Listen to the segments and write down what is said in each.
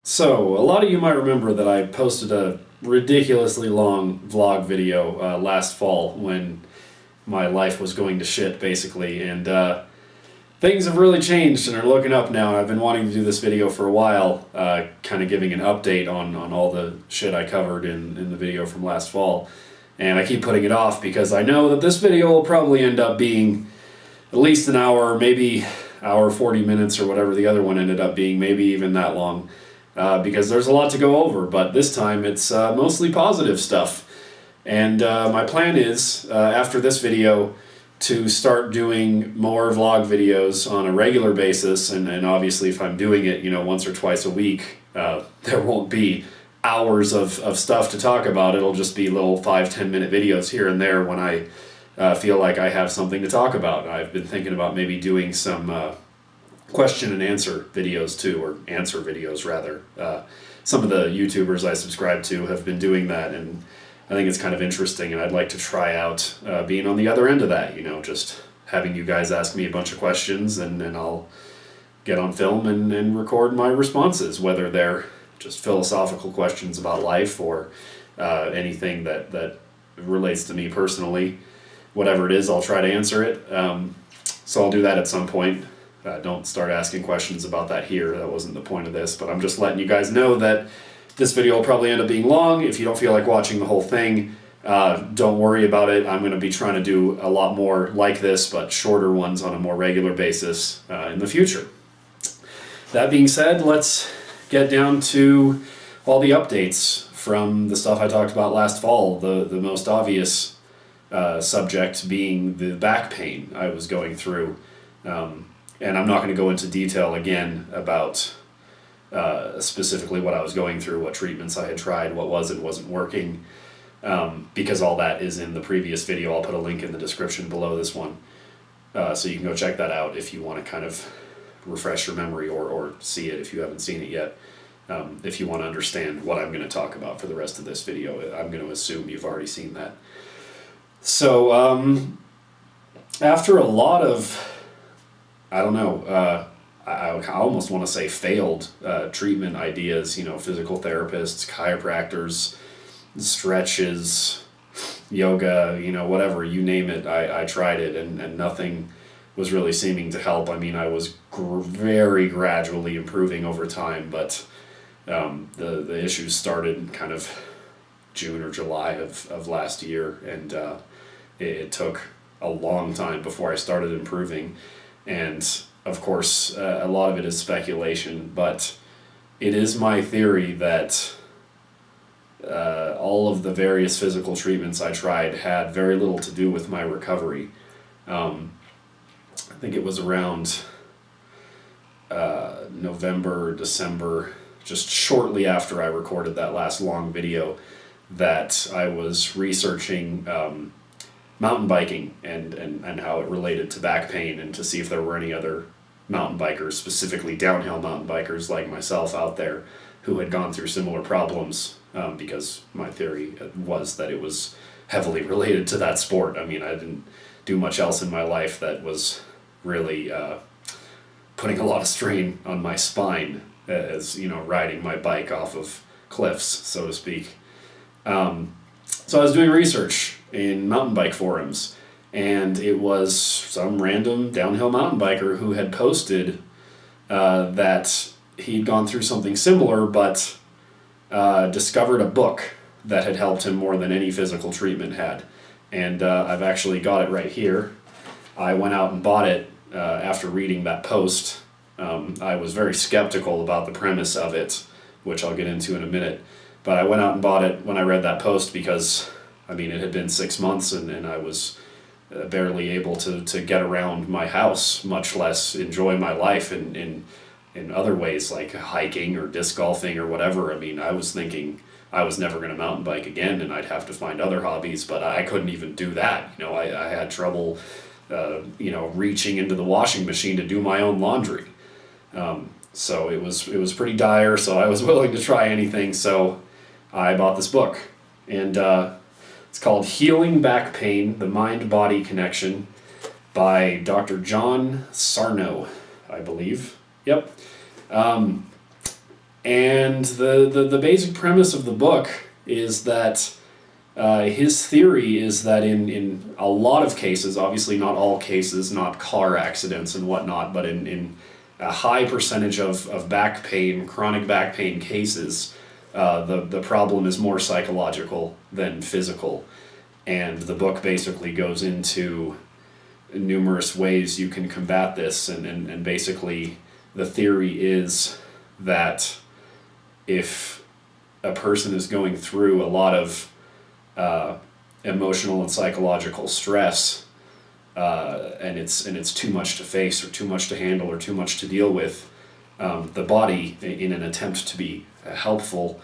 So, a lot of you might remember that I posted a ridiculously long vlog video last fall when my life was going to shit, basically, and things have really changed and are looking up now, and I've been wanting to do this video for a while, kind of giving an update on all the shit I covered in the video from last fall, and I keep putting it off because I know that this video will probably end up being at least an hour, maybe hour 40 minutes or whatever the other one ended up being, maybe even that long. Because there's a lot to go over, but this time it's mostly positive stuff. And my plan is, after this video, to start doing more vlog videos on a regular basis, and obviously if I'm doing it, once or twice a week, there won't be hours of stuff to talk about. It'll just be little 5-10 minute videos here and there when I feel like I have something to talk about. I've been thinking about maybe doing some question and answer videos too, or answer videos rather. Some of the YouTubers I subscribe to have been doing that, and I think it's kind of interesting, and I'd like to try out being on the other end of that, just having you guys ask me a bunch of questions, and I'll get on film and record my responses, whether they're just philosophical questions about life or anything that relates to me personally. Whatever it is, I'll try to answer it. So I'll do that at some point. Don't start asking questions about that here. That wasn't the point of this, but I'm just letting you guys know that this video will probably end up being long. If you don't feel like watching the whole thing, don't worry about it. I'm going to be trying to do a lot more like this, but shorter ones on a more regular basis in the future. That being said, let's get down to all the updates from the stuff I talked about last fall. The most obvious subject being the back pain I was going through. And I'm not going to go into detail again about specifically what I was going through, what treatments I had tried, what was and wasn't working, because all that is in the previous video. I'll put a link in the description below this one, so you can go check that out if you want to kind of refresh your memory or see it if you haven't seen it yet. If you want to understand what I'm going to talk about for the rest of this video, I'm going to assume you've already seen that. So after a lot of, I don't know, I almost want to say failed treatment ideas, physical therapists, chiropractors, stretches, yoga, whatever, you name it, I tried it, and nothing was really seeming to help. I mean, I was very gradually improving over time, but the issues started kind of June or July of last year, and it took a long time before I started improving. And of course, a lot of it is speculation, but it is my theory that all of the various physical treatments I tried had very little to do with my recovery. I think it was around November, December, just shortly after I recorded that last long video, that I was researching mountain biking and how it related to back pain, and to see if there were any other mountain bikers, specifically downhill mountain bikers like myself out there, who had gone through similar problems, because my theory was that it was heavily related to that sport. I mean, I didn't do much else in my life that was really putting a lot of strain on my spine, as riding my bike off of cliffs, so to speak. So I was doing research in mountain bike forums, and it was some random downhill mountain biker who had posted that he'd gone through something similar, but discovered a book that had helped him more than any physical treatment had. And I've actually got it right here. I went out and bought it after reading that post. I was very skeptical about the premise of it, which I'll get into in a minute. But I went out and bought it when I read that post because, I mean, it had been 6 months and I was barely able to get around my house, much less enjoy my life in other ways like hiking or disc golfing or whatever. I mean, I was thinking I was never going to mountain bike again and I'd have to find other hobbies, but I couldn't even do that. I had trouble, reaching into the washing machine to do my own laundry. So it was pretty dire, so I was willing to try anything, so I bought this book, and it's called Healing Back Pain, The Mind-Body Connection by Dr. John Sarno, I believe. Yep. And the basic premise of the book is that his theory is that in a lot of cases, obviously not all cases, not car accidents and whatnot, but in a high percentage of back pain, chronic back pain cases, the problem is more psychological than physical. And the book basically goes into numerous ways you can combat this, and basically the theory is that if a person is going through a lot of emotional and psychological stress, and it's too much to face or too much to handle or too much to deal with, the body, in an attempt to be helpful,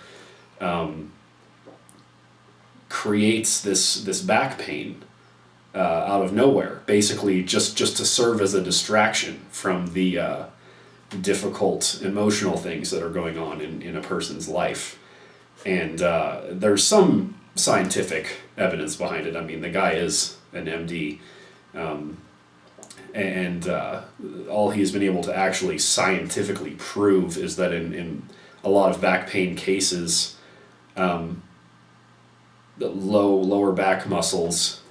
creates this back pain out of nowhere, basically just to serve as a distraction from the difficult emotional things that are going on in a person's life. And there's some scientific evidence behind it. I mean, the guy is an MD, and all he's been able to actually scientifically prove is that in a lot of back pain cases, the lower back muscles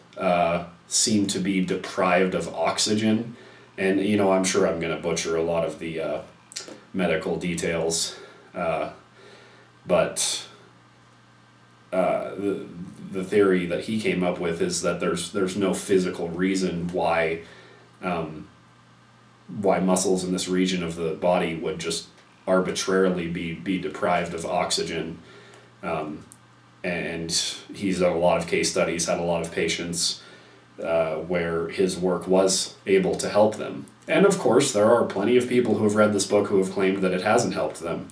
seem to be deprived of oxygen. And, I'm sure I'm going to butcher a lot of the medical details, but the theory that he came up with is that there's no physical reason why muscles in this region of the body would just arbitrarily be deprived of oxygen. And he's done a lot of case studies, had a lot of patients where his work was able to help them. And of course, there are plenty of people who have read this book who have claimed that it hasn't helped them.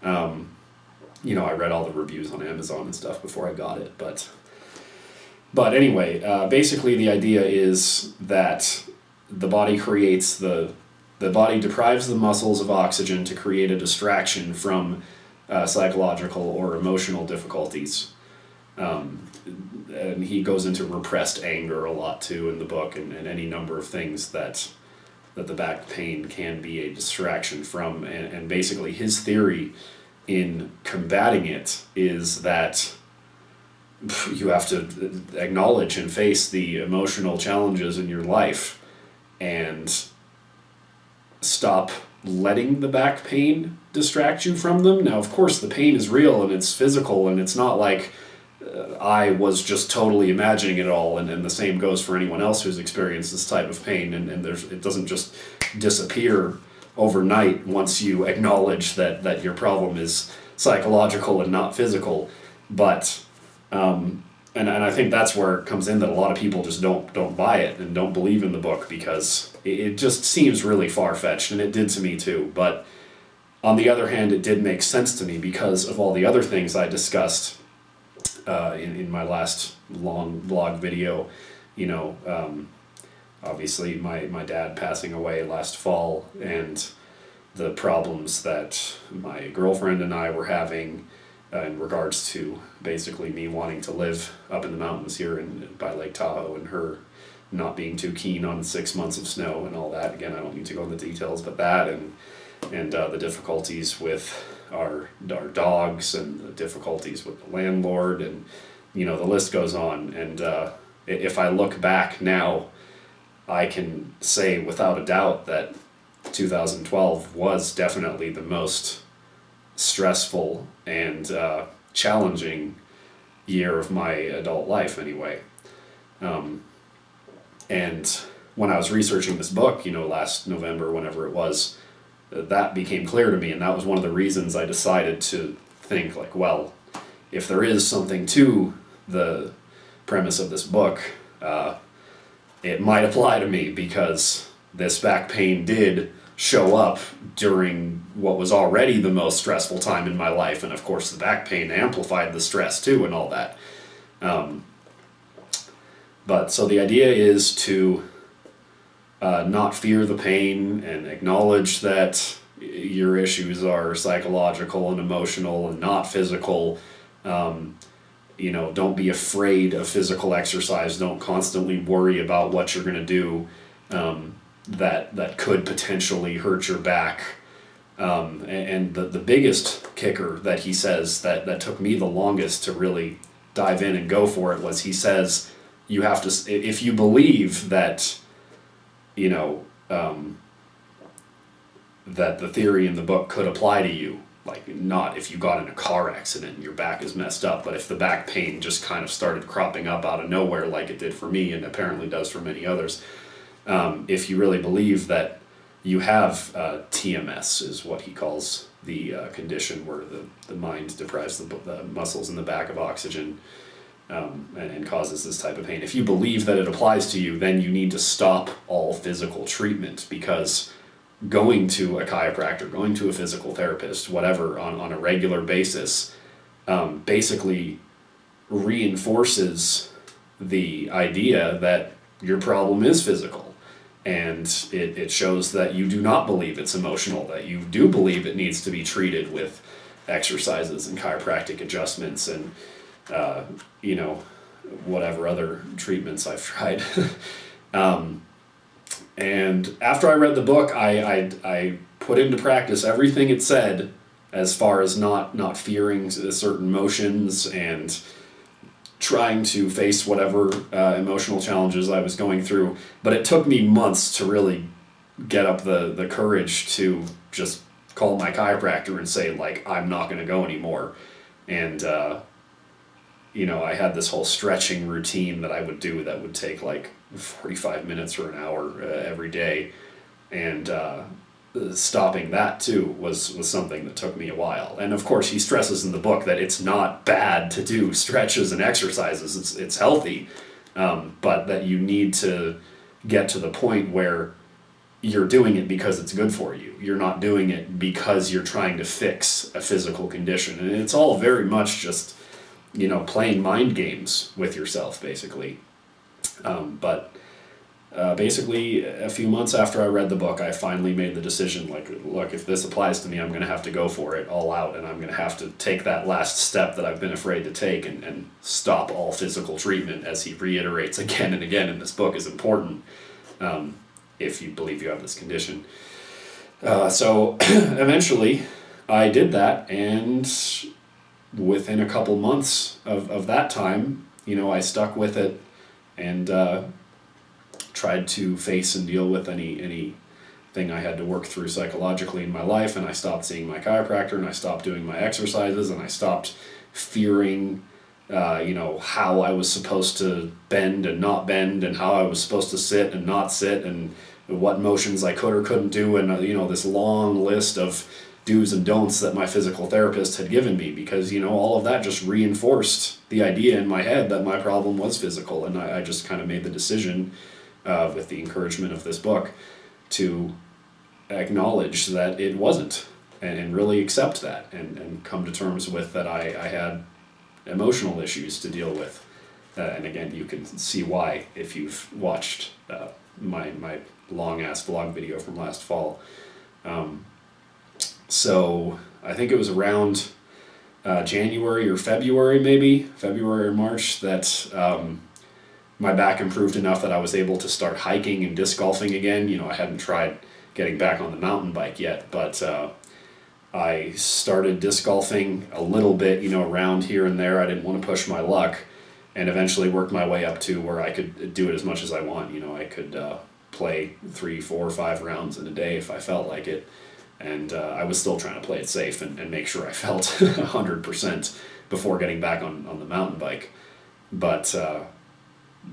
I read all the reviews on Amazon and stuff before I got it, but anyway, basically the idea is that the body deprives the muscles of oxygen to create a distraction from psychological or emotional difficulties. And he goes into repressed anger a lot too in the book, and any number of things that the back pain can be a distraction from. And basically his theory in combating it is that you have to acknowledge and face the emotional challenges in your life and stop letting the back pain distract you from them. Now, of course, the pain is real and it's physical, and it's not like I was just totally imagining it all, and the same goes for anyone else who's experienced this type of pain, and it doesn't just disappear overnight once you acknowledge that your problem is psychological and not physical. But and I think that's where it comes in, that a lot of people just don't buy it and don't believe in the book, because it just seems really far-fetched, and it did to me too. But on the other hand, it did make sense to me because of all the other things I discussed in my last long vlog video. Obviously my dad passing away last fall, and the problems that my girlfriend and I were having in regards to basically me wanting to live up in the mountains here by Lake Tahoe, and her not being too keen on 6 months of snow and all that. Again, I don't need to go into the details, but that and the difficulties with our dogs, and the difficulties with the landlord, and the list goes on. And if I look back now, I can say without a doubt that 2012 was definitely the most stressful and challenging year of my adult life anyway. And when I was researching this book, last November, whenever it was, that became clear to me, and that was one of the reasons I decided to think, like, well, if there is something to the premise of this book, it might apply to me, because this back pain did show up during what was already the most stressful time in my life, and of course the back pain amplified the stress too and all that. But so the idea is to not fear the pain and acknowledge that your issues are psychological and emotional and not physical. Don't be afraid of physical exercise. Don't constantly worry about what you're going to do that could potentially hurt your back. And the biggest kicker that he says that took me the longest to really dive in and go for it was he says you have to, if you believe that, you know, that the theory in the book could apply to you, like not if you got in a car accident and your back is messed up, but if the back pain just kind of started cropping up out of nowhere like it did for me and apparently does for many others, if you really believe that you have TMS is what he calls the condition where the mind deprives the muscles in the back of oxygen and causes this type of pain. If you believe that it applies to you, then you need to stop all physical treatment, because going to a chiropractor, going to a physical therapist, whatever, on a regular basis, basically reinforces the idea that your problem is physical. And it shows that you do not believe it's emotional, that you do believe it needs to be treated with exercises and chiropractic adjustments and, you know, whatever other treatments I've tried. And after I read the book, I put into practice everything it said as far as not fearing certain motions and trying to face whatever emotional challenges I was going through. But it took me months to really get up the courage to just call my chiropractor and say, like, I'm not going to go anymore. And, you know, I had this whole stretching routine that I would do that would take like 45 minutes or an hour every day. And stopping that too was something that took me a while. And of course he stresses in the book that it's not bad to do stretches and exercises, it's healthy, but that you need to get to the point where you're doing it because it's good for you. You're not doing it because you're trying to fix a physical condition. And it's all very much just, you know, playing mind games with yourself, basically. Basically, a few months after I read the book, I finally made the decision, like, look, if this applies to me, I'm going to have to go for it all out, and I'm going to have to take that last step that I've been afraid to take and stop all physical treatment, as he reiterates again and again in this book, is important if you believe you have this condition. So eventually, I did that, and within a couple months of that time, you know, I stuck with it and tried to face and deal with anything I had to work through psychologically in my life, and I stopped seeing my chiropractor, and I stopped doing my exercises, and I stopped fearing, you know, how I was supposed to bend and not bend, and how I was supposed to sit and not sit, and what motions I could or couldn't do, and you know, this long list of do's and don'ts that my physical therapist had given me, because, you know, all of that just reinforced the idea in my head that my problem was physical. And I just kind of made the decision, with the encouragement of this book, to acknowledge that it wasn't, and really accept that, and come to terms with that I had emotional issues to deal with. And again, you can see why if you've watched my long-ass vlog video from last fall. So I think it was around January or February, maybe, February or March, that my back improved enough that I was able to start hiking and disc golfing again. You know, I hadn't tried getting back on the mountain bike yet, but I started disc golfing a little bit, you know, around here and there. I didn't want to push my luck, and eventually worked my way up to where I could do it as much as I want. You know, I could play 3, 4, 5 rounds in a day if I felt like it. And I was still trying to play it safe and make sure I felt 100% before getting back on the mountain bike. But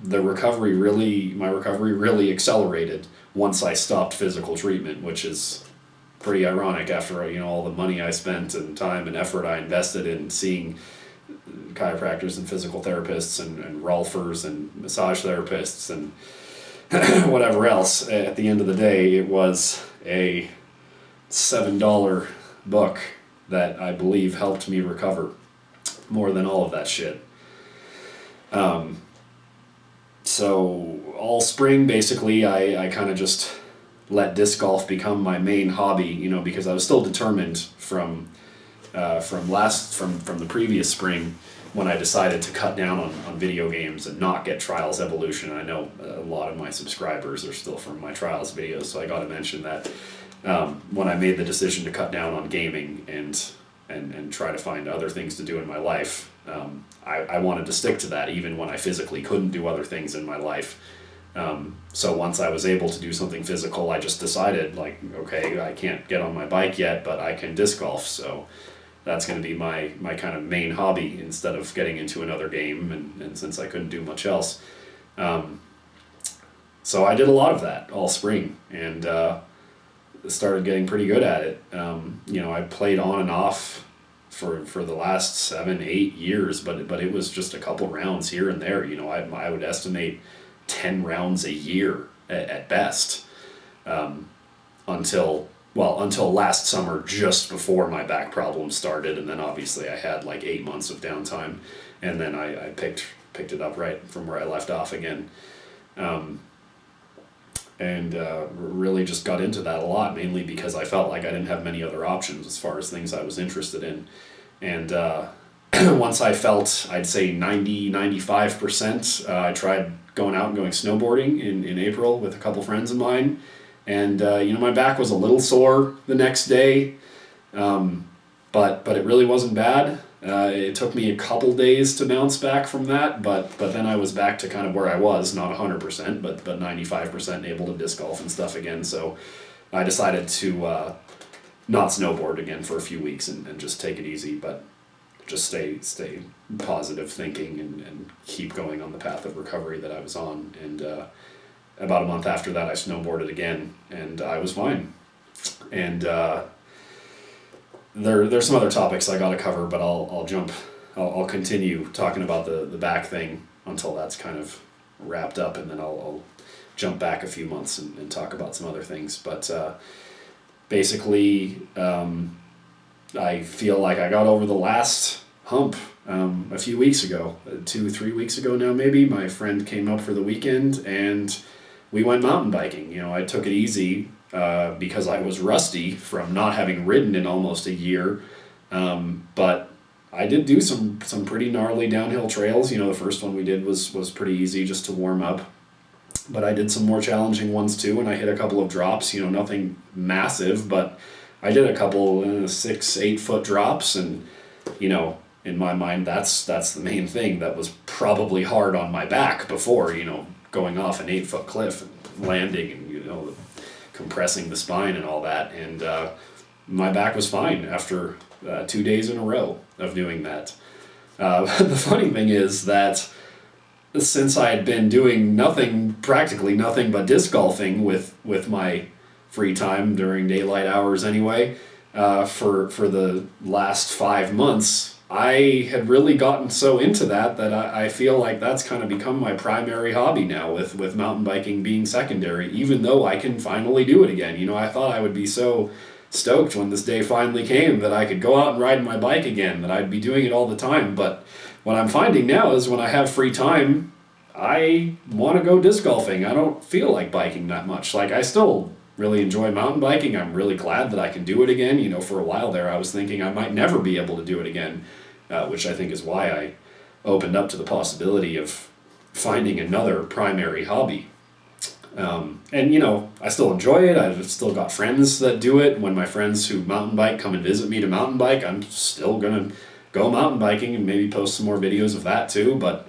my recovery really accelerated once I stopped physical treatment, which is pretty ironic after, you know, all the money I spent and time and effort I invested in seeing chiropractors and physical therapists and rolfers and massage therapists and whatever else. At the end of the day, it was a $7 book that I believe helped me recover more than all of that shit. So all spring, basically, I kind of just let disc golf become my main hobby, you know, because I was still determined from the previous spring, when I decided to cut down on video games and not get Trials Evolution. I know a lot of my subscribers are still from my Trials videos, so I got to mention that. when I made the decision to cut down on gaming and try to find other things to do in my life. I wanted to stick to that even when I physically couldn't do other things in my life. So once I was able to do something physical, I just decided, like, okay, I can't get on my bike yet, but I can disc golf, so that's going to be my kind of main hobby instead of getting into another game, and since I couldn't do much else. So I did a lot of that all spring, and started getting pretty good at it. I played on and off for the last 7-8 years, but it was just a couple rounds here and there. I would estimate 10 rounds a year at best, until last summer, just before my back problems started, and then obviously I had like 8 months of downtime, and then I picked it up right from where I left off again. And really just got into that a lot, mainly because I felt like I didn't have many other options as far as things I was interested in. And once I felt, I'd say 90-95%, I tried going out and going snowboarding in April with a couple friends of mine. And my back was a little sore the next day, but it really wasn't bad. It took me a couple days to bounce back from that, but then I was back to kind of where I was, not 100%, but 95% able to disc golf and stuff again. So I decided to not snowboard again for a few weeks and just take it easy, but just stay positive thinking and keep going on the path of recovery that I was on. And about a month after that, I snowboarded again, and I was fine. And there's some other topics I got to cover, but I'll continue talking about the back thing until that's kind of wrapped up, and then I'll jump back a few months and talk about some other things. But basically, I feel like I got over the last hump a few weeks ago, 2-3 weeks ago now maybe. My friend came up for the weekend, and we went mountain biking. I took it easy because I was rusty from not having ridden in almost a year. But I did do some pretty gnarly downhill trails. The first one we did was pretty easy just to warm up. But I did some more challenging ones too, and I hit a couple of drops, nothing massive, but I did a couple 6-8 foot drops, and in my mind that's the main thing that was probably hard on my back before, going off an 8-foot cliff and landing and compressing the spine and all that. And my back was fine after 2 days in a row of doing that. The funny thing is that since I had been doing practically nothing but disc golfing with my free time during daylight hours anyway, for the last 5 months, I had really gotten so into that I feel like that's kind of become my primary hobby now, with mountain biking being secondary, even though I can finally do it again. I thought I would be so stoked when this day finally came that I could go out and ride my bike again, that I'd be doing it all the time. But what I'm finding now is when I have free time, I want to go disc golfing. I don't feel like biking that much. Like, I still really enjoy mountain biking. I'm really glad that I can do it again. For a while there I was thinking I might never be able to do it again, which I think is why I opened up to the possibility of finding another primary hobby. And I still enjoy it. I've still got friends that do it. When my friends who mountain bike come and visit me to mountain bike, I'm still gonna go mountain biking and maybe post some more videos of that too. But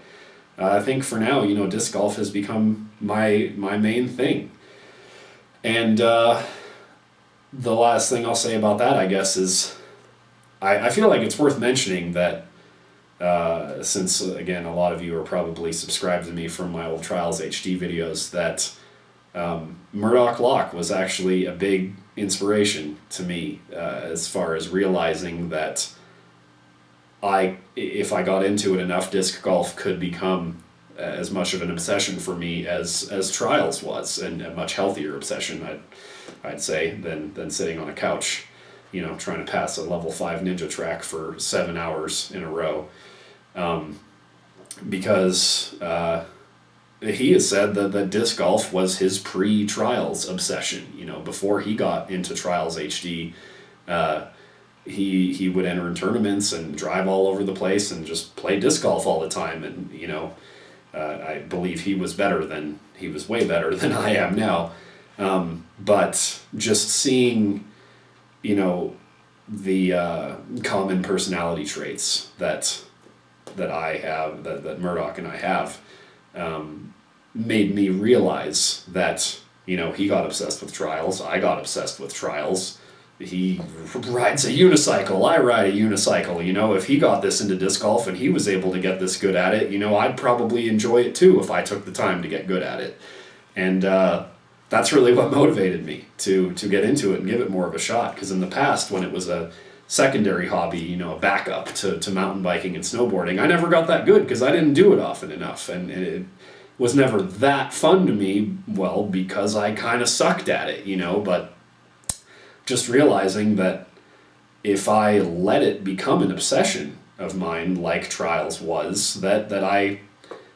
I think for now, disc golf has become my main thing. And the last thing I'll say about that, I guess, is I feel like it's worth mentioning that since, again, a lot of you are probably subscribed to me from my old Trials HD videos, that Murdoch Lock was actually a big inspiration to me as far as realizing that if I got into it enough, disc golf could become as much of an obsession for me as Trials was, and a much healthier obsession, I'd say, than sitting on a couch, trying to pass a level 5 ninja track for 7 hours in a row. Because he has said that disc golf was his pre-Trials obsession. Before he got into Trials HD, he would enter in tournaments and drive all over the place and just play disc golf all the time. And I believe he was way better than I am now. But just seeing, you know, the common personality traits that I have, that Murdoch and I have, made me realize that, you know, he got obsessed with trials, I got obsessed with trials. He rides a unicycle, I ride a unicycle, you know, if he got this into disc golf and he was able to get this good at it, you know, I'd probably enjoy it too if I took the time to get good at it. And that's really what motivated me to get into it and give it more of a shot, because in the past, when it was a secondary hobby, you know, a backup to mountain biking and snowboarding, I never got that good because I didn't do it often enough, and it was never that fun to me, well, because I kind of sucked at it, you know, but just realizing that if I let it become an obsession of mine, like trials was, that I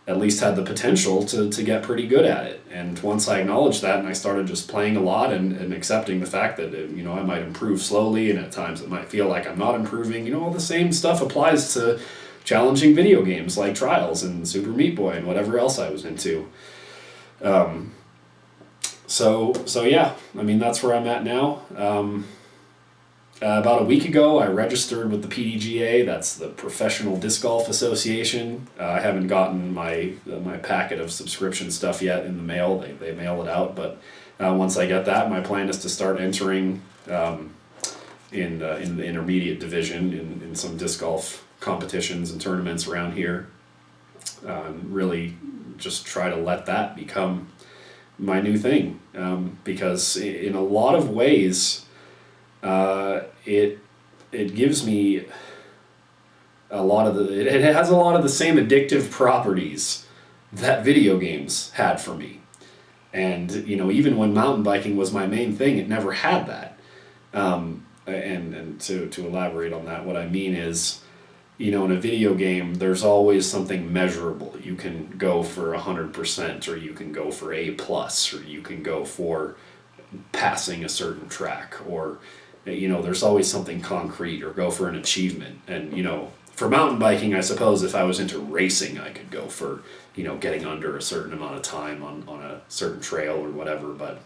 at least had the potential to get pretty good at it. And once I acknowledged that and I started just playing a lot and accepting the fact that, you know, I might improve slowly and at times it might feel like I'm not improving, you know, all the same stuff applies to challenging video games like Trials and Super Meat Boy and whatever else I was into. So yeah, I mean, that's where I'm at now. About a week ago, I registered with the PDGA. That's the Professional Disc Golf Association. I haven't gotten my packet of subscription stuff yet in the mail. They mail it out, but once I get that, my plan is to start entering in the intermediate division in some disc golf competitions and tournaments around here. Really just try to let that become my new thing, because in a lot of ways, it gives me a lot of it has a lot of the same addictive properties that video games had for me. And, you know, even when mountain biking was my main thing, it never had that. And to elaborate on that, what I mean is, you know, in a video game, there's always something measurable. You can go for 100%, or you can go for A+, or you can go for passing a certain track, or, you know, there's always something concrete, or go for an achievement. And, you know, for mountain biking, I suppose if I was into racing, I could go for, you know, getting under a certain amount of time on a certain trail or whatever, but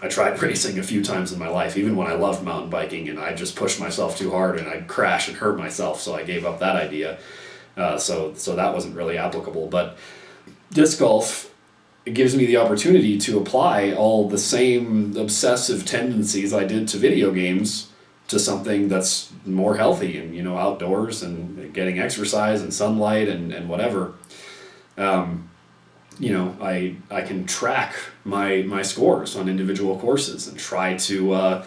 I tried racing a few times in my life, even when I loved mountain biking, and I just pushed myself too hard and I'd crash and hurt myself, so I gave up that idea. So that wasn't really applicable. But disc golf, it gives me the opportunity to apply all the same obsessive tendencies I did to video games to something that's more healthy and, you know, outdoors and getting exercise and sunlight and whatever. You know, I can track my scores on individual courses and try to,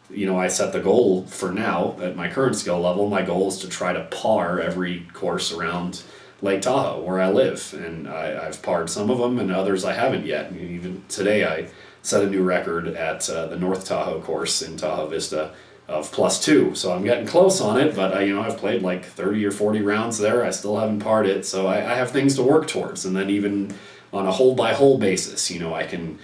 you know, I set the goal for now at my current skill level. My goal is to try to par every course around Lake Tahoe where I live. And I've parred some of them and others I haven't yet. And even today I set a new record at the North Tahoe course in Tahoe Vista of +2. So I'm getting close on it, but you know, I've played like 30 or 40 rounds there. I still haven't parred it. So I have things to work towards. And then even on a hole-by-hole basis, you know, I can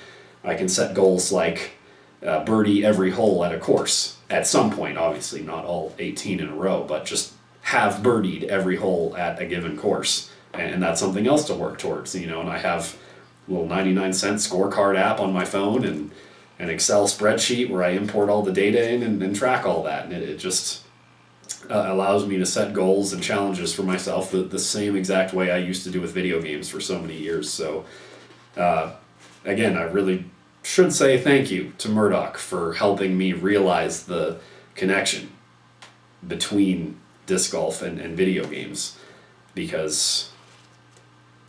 set goals like birdie every hole at a course at some point, obviously not all 18 in a row, but just have birdied every hole at a given course. And that's something else to work towards, you know, and I have a little 99-cent scorecard app on my phone and an Excel spreadsheet where I import all the data in and track all that. And it just allows me to set goals and challenges for myself the same exact way I used to do with video games for so many years. So, again, I really should say thank you to Murdoch for helping me realize the connection between disc golf and video games. Because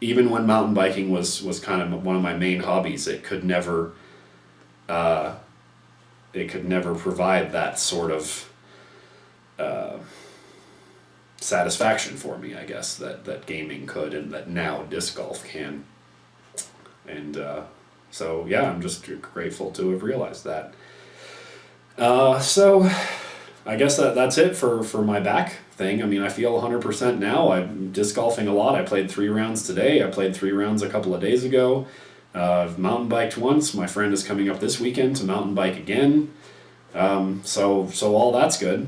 even when mountain biking was kind of one of my main hobbies, it could never provide that sort of satisfaction for me, I guess, that gaming could, and that now disc golf can. And so yeah, I'm just grateful to have realized that. So I guess that's it for my back thing. I mean, I feel 100% now. I'm disc golfing a lot. I played 3 rounds today. I played 3 rounds a couple of days ago. I've mountain biked once. My friend is coming up this weekend to mountain bike again. So all that's good.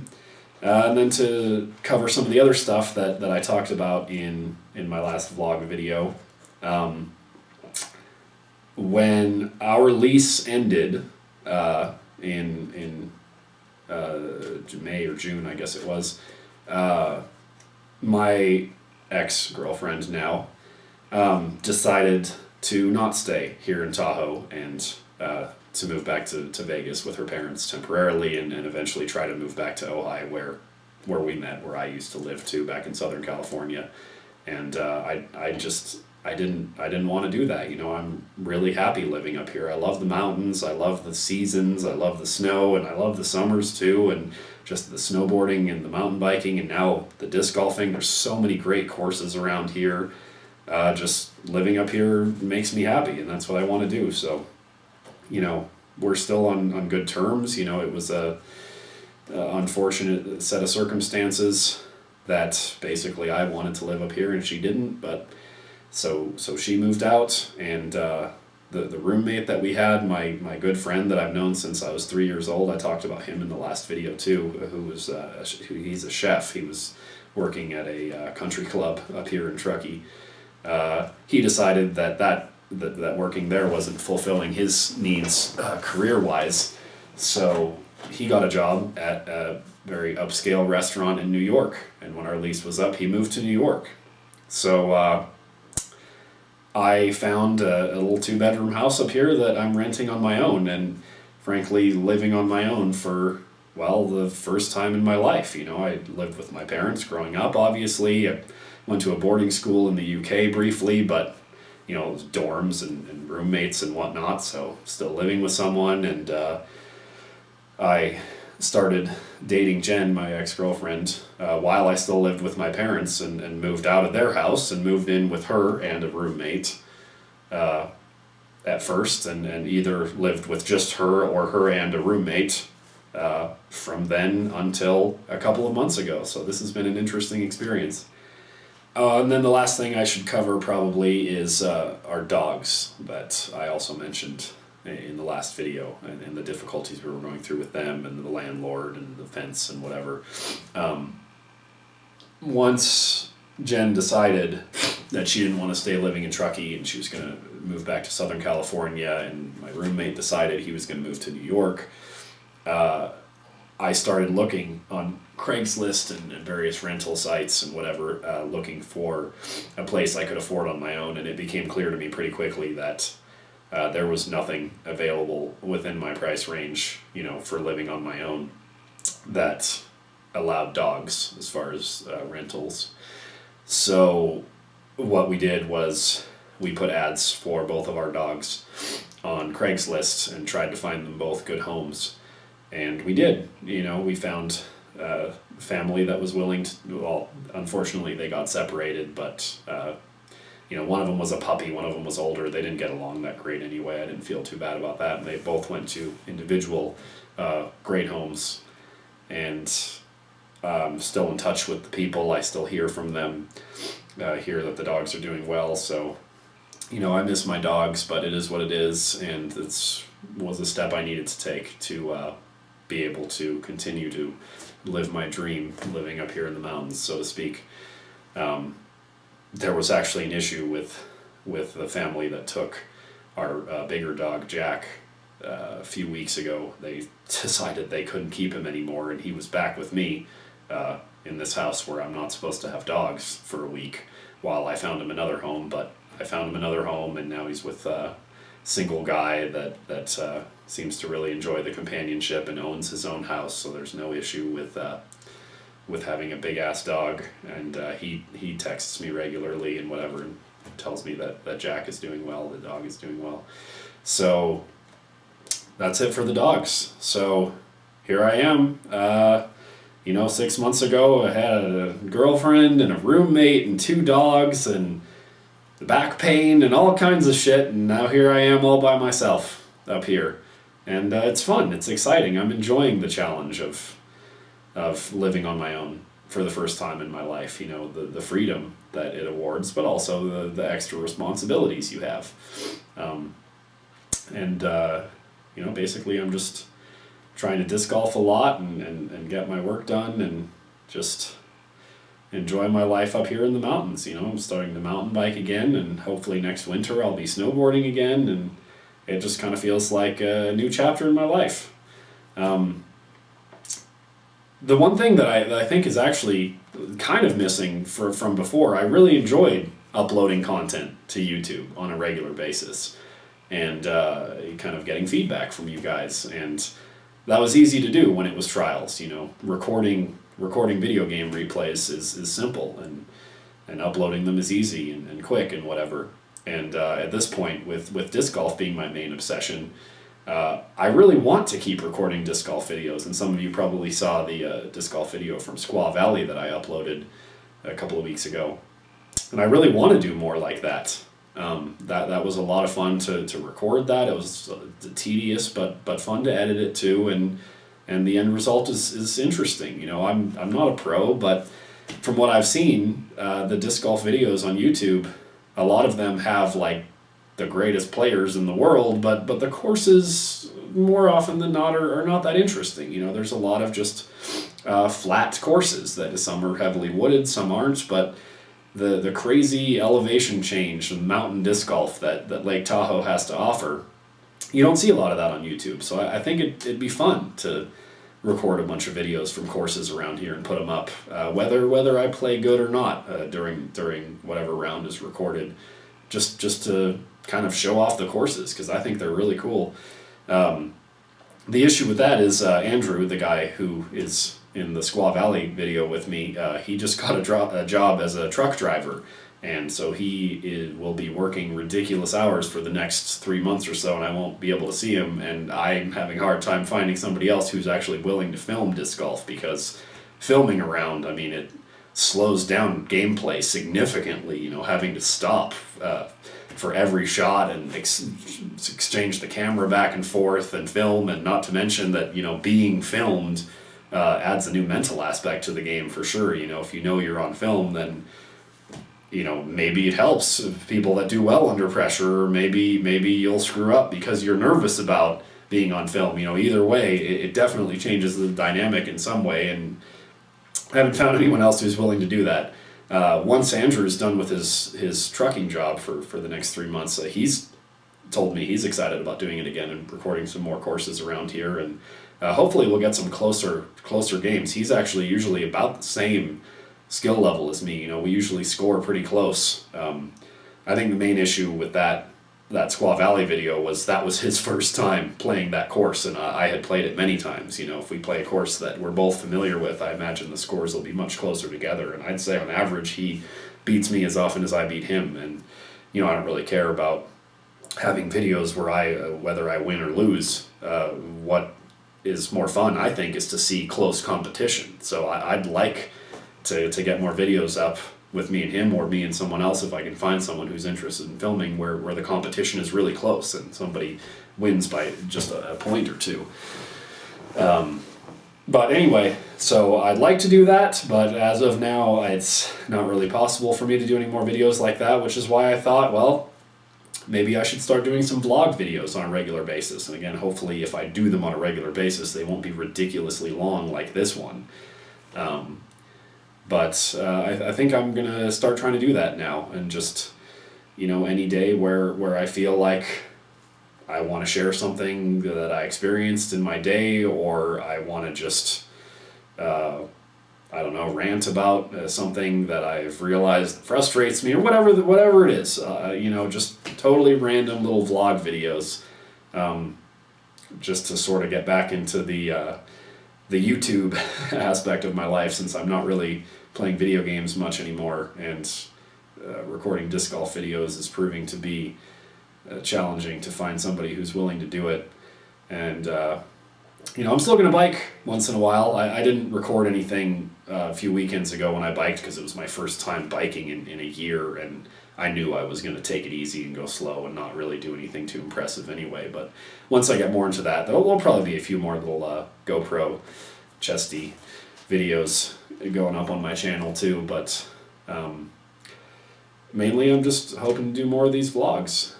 And then to cover some of the other stuff that I talked about in my last vlog video. when our lease ended in May or June, I guess it was, my ex-girlfriend now decided to not stay here in Tahoe and to move back to Vegas with her parents temporarily, and eventually try to move back to Ojai, where we met, where I used to live too, back in Southern California. And I didn't want to do that. I'm really happy living up here. I love the mountains, I love the seasons, I love the snow, and I love the summers too, and just the snowboarding and the mountain biking, and now the disc golfing. There's so many great courses around here. Just living up here makes me happy, and that's what I want to do. So, we're still on good terms. It was a unfortunate set of circumstances that basically I wanted to live up here and she didn't, but so she moved out, and the roommate that we had, my good friend that I've known since I was 3 years old, I talked about him in the last video too, he's a chef. He was working at a country club up here in Truckee. He decided that working there wasn't fulfilling his needs career-wise, so he got a job at a very upscale restaurant in New York, and when our lease was up, he moved to New York. So I found a little 2-bedroom house up here that I'm renting on my own, and frankly living on my own for, well, the first time in my life. I lived with my parents growing up, obviously. I went to a boarding school in the UK briefly, but dorms and roommates and whatnot, so still living with someone. And I started dating Jen, my ex-girlfriend, while I still lived with my parents, and moved out of their house and moved in with her and a roommate at first, and either lived with just her or her and a roommate from then until a couple of months ago. So this has been an interesting experience. And then the last thing I should cover probably is our dogs that I also mentioned in the last video, and the difficulties we were going through with them and the landlord and the fence and whatever. Once Jen decided that she didn't want to stay living in Truckee and she was going to move back to Southern California, and my roommate decided he was going to move to New York, I started looking on Craigslist and various rental sites and whatever, looking for a place I could afford on my own, and it became clear to me pretty quickly that there was nothing available within my price range, for living on my own, that allowed dogs as far as rentals. So what we did was we put ads for both of our dogs on Craigslist and tried to find them both good homes. And we did. We found a family that was willing to, well, unfortunately they got separated, but one of them was a puppy, one of them was older. They didn't get along that great anyway. I didn't feel too bad about that. And they both went to individual great homes, and still in touch with the people. I still hear from them, hear that the dogs are doing well. So, I miss my dogs, but it is what it is, and was a step I needed to take to be able to continue to live my dream, living up here in the mountains, so to speak. There was actually an issue with the family that took our bigger dog, Jack, a few weeks ago. They decided they couldn't keep him anymore, and he was back with me in this house where I'm not supposed to have dogs for a week while I found him another home. But I found him another home, and now he's with a single guy that seems to really enjoy the companionship and owns his own house, so there's no issue with having a big ass dog. And he texts me regularly and whatever, and tells me that Jack is doing well, the dog is doing well. So that's it for the dogs. So here I am. 6 months ago I had a girlfriend and a roommate and 2 dogs and the back pain and all kinds of shit, and now here I am all by myself up here. And it's fun, it's exciting. I'm enjoying the challenge of living on my own for the first time in my life. The freedom that it awards, but also the extra responsibilities you have. Basically I'm just trying to disc golf a lot and get my work done and just enjoy my life up here in the mountains. I'm starting to mountain bike again, and hopefully next winter I'll be snowboarding again, and it just kind of feels like a new chapter in my life. The one thing that I think is actually kind of missing from before, I really enjoyed uploading content to YouTube on a regular basis and kind of getting feedback from you guys. And that was easy to do when it was trials. Recording video game replays is simple, and uploading them is easy and quick and whatever. And at this point, with disc golf being my main obsession, I really want to keep recording disc golf videos, and some of you probably saw the disc golf video from Squaw Valley that I uploaded a couple of weeks ago. And I really want to do more like that. That was a lot of fun to record that. It was tedious, but fun to edit it too, and the end result is interesting. I'm not a pro, but from what I've seen, the disc golf videos on YouTube, a lot of them have like the greatest players in the world, but the courses more often than not are not that interesting. There's a lot of just flat courses that some are heavily wooded, some aren't, but the crazy elevation change and mountain disc golf that Lake Tahoe has to offer, you don't see a lot of that on YouTube. So I think it'd be fun to record a bunch of videos from courses around here and put them up, whether I play good or not during whatever round is recorded, just to kind of show off the courses, because I think they're really cool. The issue with that is Andrew, the guy who is in the Squaw Valley video with me, he just got a job as a truck driver, and so he will be working ridiculous hours for the next 3 months or so, and I won't be able to see him, and I'm having a hard time finding somebody else who's actually willing to film disc golf, because filming around, it slows down gameplay significantly, having to stop for every shot and exchange the camera back and forth and film, and not to mention that, being filmed adds a new mental aspect to the game for sure. If you're on film, then maybe it helps people that do well under pressure, or maybe you'll screw up because you're nervous about being on film. Either way, it definitely changes the dynamic in some way, and I haven't found anyone else who's willing to do that. Once Andrew's done with his trucking job for the next 3 months, he's told me he's excited about doing it again and recording some more courses around here, and hopefully we'll get some closer games. He's actually usually about the same skill level as me. We usually score pretty close. I think the main issue with that Squaw Valley video was that was his first time playing that course, and I had played it many times. If we play a course that we're both familiar with, I imagine the scores will be much closer together, and I'd say on average he beats me as often as I beat him, and I don't really care about having videos where whether I win or lose. What is more fun, I think, is to see close competition. So I'd like to get more videos up with me and him, or me and someone else, if I can find someone who's interested in filming where the competition is really close and somebody wins by just a point or two. But anyway, so I'd like to do that, but as of now, it's not really possible for me to do any more videos like that, which is why I thought, well, maybe I should start doing some vlog videos on a regular basis. And again, hopefully if I do them on a regular basis, they won't be ridiculously long like this one. But I think I'm going to start trying to do that now, and just, any day where I feel like I want to share something that I experienced in my day, or I want to just, rant about something that I've realized frustrates me, or whatever it is, just totally random little vlog videos, just to sort of get back into the YouTube aspect of my life, since I'm not really playing video games much anymore, and recording disc golf videos is proving to be challenging to find somebody who's willing to do it. And I'm still gonna bike once in a while. I didn't record anything a few weekends ago when I biked, because it was my first time biking in a year, and I knew I was gonna take it easy and go slow and not really do anything too impressive anyway. But once I get more into that, there'll probably be a few more little GoPro chesty videos going up on my channel too, but mainly I'm just hoping to do more of these vlogs.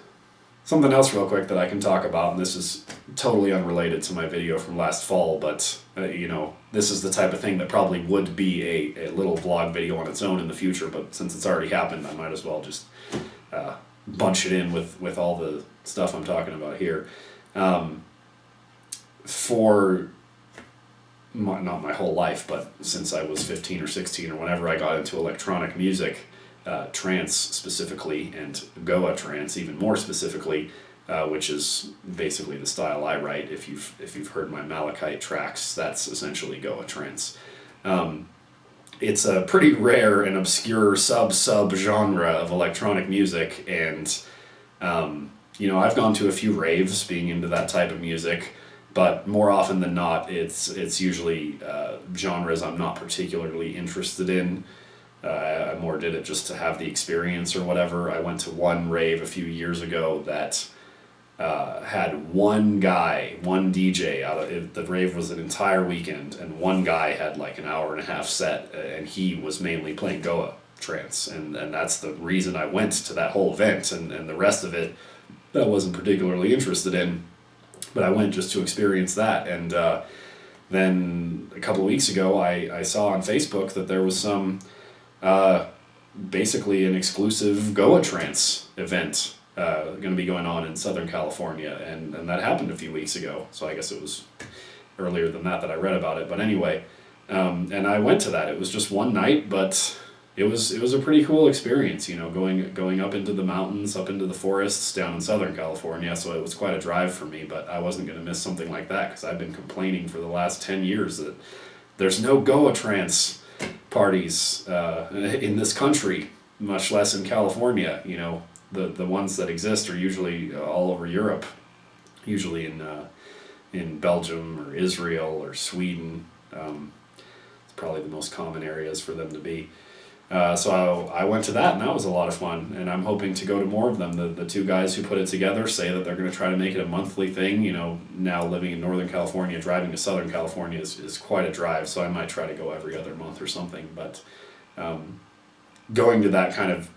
Something else real quick that I can talk about, and this is totally unrelated to my video from last fall, but this is the type of thing that probably would be a little vlog video on its own in the future, but since it's already happened, I might as well just bunch it in with all the stuff I'm talking about here. For not my whole life, but since I was 15 or 16 or whenever I got into electronic music, trance specifically, and Goa trance even more specifically, which is basically the style I write. If you've heard my Malachyte tracks, that's essentially Goa trance. It's a pretty rare and obscure sub genre of electronic music, and I've gone to a few raves being into that type of music, but more often than not, it's usually genres I'm not particularly interested in. I more did it just to have the experience or whatever. I went to one rave a few years ago that had one DJ out of it. The rave was an entire weekend, and one guy had like an hour and a half set, and he was mainly playing Goa trance, and that's the reason I went to that whole event, and the rest of it I wasn't particularly interested in, but I went just to experience that. And then a couple of weeks ago I saw on Facebook that there was some basically an exclusive Goa trance event going to be going on in Southern California, and that happened a few weeks ago, so I guess it was earlier than that I read about it, but anyway, and I went to that. It was just one night, but it was a pretty cool experience, going up into the mountains, up into the forests down in Southern California, so it was quite a drive for me, but I wasn't going to miss something like that, because I've been complaining for the last 10 years that there's no Goa trance parties in this country, much less in California. The ones that exist are usually all over Europe, usually in Belgium or Israel or Sweden. It's probably the most common areas for them to be. So I went to that, and that was a lot of fun, and I'm hoping to go to more of them. The two guys who put it together say that they're going to try to make it a monthly thing. Now living in Northern California, driving to Southern California is quite a drive, so I might try to go every other month or something, but going to that kind of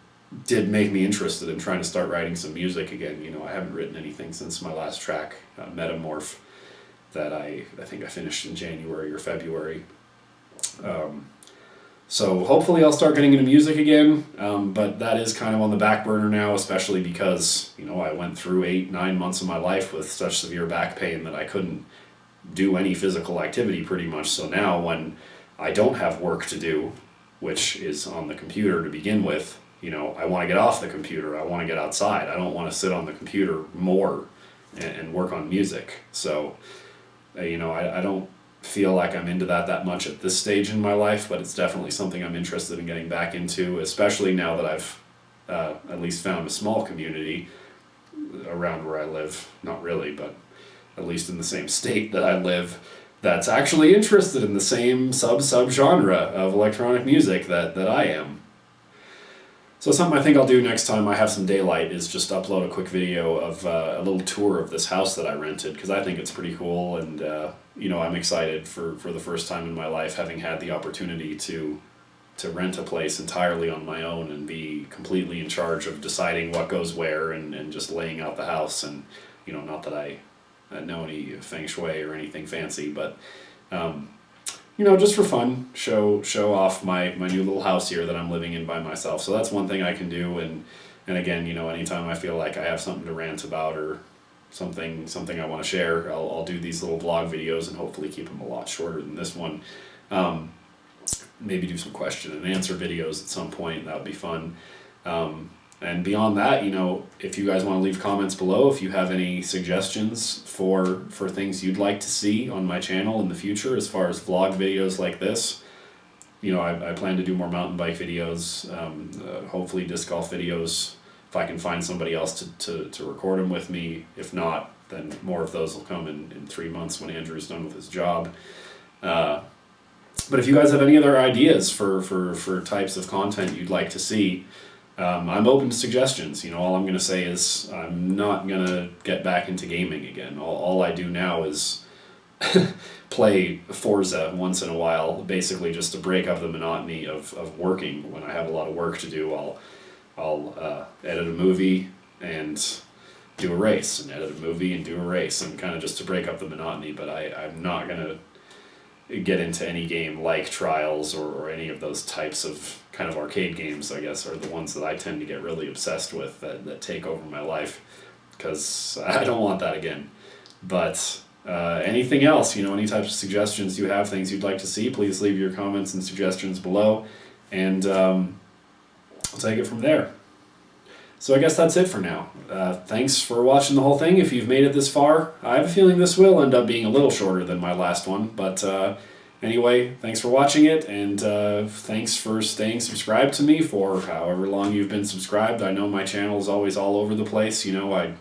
did make me interested in trying to start writing some music again. I haven't written anything since my last track, Metamorph, that I think I finished in January or February. So hopefully I'll start getting into music again, but that is kind of on the back burner now, especially because, I went through 8-9 months of my life with such severe back pain that I couldn't do any physical activity pretty much. So now when I don't have work to do, which is on the computer to begin with, I want to get off the computer. I want to get outside. I don't want to sit on the computer more and work on music. So, I don't feel like I'm into that much at this stage in my life, but it's definitely something I'm interested in getting back into, especially now that I've at least found a small community around where I live. Not really, but at least in the same state that I live, that's actually interested in the same sub-genre of electronic music that I am. So something I think I'll do next time I have some daylight is just upload a quick video of a little tour of this house that I rented, because I think it's pretty cool, and I'm excited for the first time in my life, having had the opportunity to rent a place entirely on my own and be completely in charge of deciding what goes where and just laying out the house. And not that I know any feng shui or anything fancy, but just for fun, show off my new little house here that I'm living in by myself. So that's one thing I can do, and again, anytime I feel like I have something to rant about or something I want to share, I'll do these little vlog videos and hopefully keep them a lot shorter than this one. Maybe do some question and answer videos at some point. That would be fun. And beyond that, if you guys want to leave comments below, if you have any suggestions for things you'd like to see on my channel in the future as far as vlog videos like this. I plan to do more mountain bike videos, hopefully disc golf videos, if I can find somebody else to record them with me. If not, then more of those will come in 3 months when Andrew's done with his job. But if you guys have any other ideas for types of content you'd like to see, I'm open to suggestions. All I'm going to say is I'm not going to get back into gaming again. All I do now is play Forza once in a while, basically just to break up the monotony of working. When I have a lot of work to do, I'll edit a movie and do a race, and edit a movie and do a race, and kind of just to break up the monotony. But I'm not going to get into any game like Trials or any of those types of kind of arcade games, I guess, are the ones that I tend to get really obsessed with, that take over my life. because I don't want that again. But anything else, any types of suggestions you have, things you'd like to see, please leave your comments and suggestions below, and I'll take it from there. So I guess that's it for now. Thanks for watching the whole thing. If you've made it this far, I have a feeling this will end up being a little shorter than my last one, but anyway, thanks for watching it, and thanks for staying subscribed to me for however long you've been subscribed. I know my channel is always all over the place. I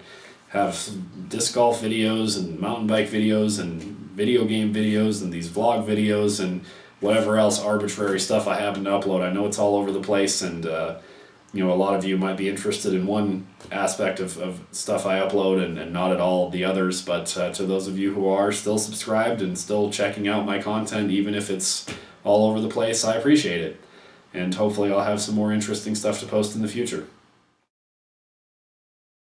have disc golf videos and mountain bike videos and video game videos and these vlog videos and whatever else arbitrary stuff I happen to upload. I know it's all over the place, and a lot of you might be interested in one aspect of stuff I upload and not at all the others, but to those of you who are still subscribed and still checking out my content, even if it's all over the place, I appreciate it. And hopefully I'll have some more interesting stuff to post in the future.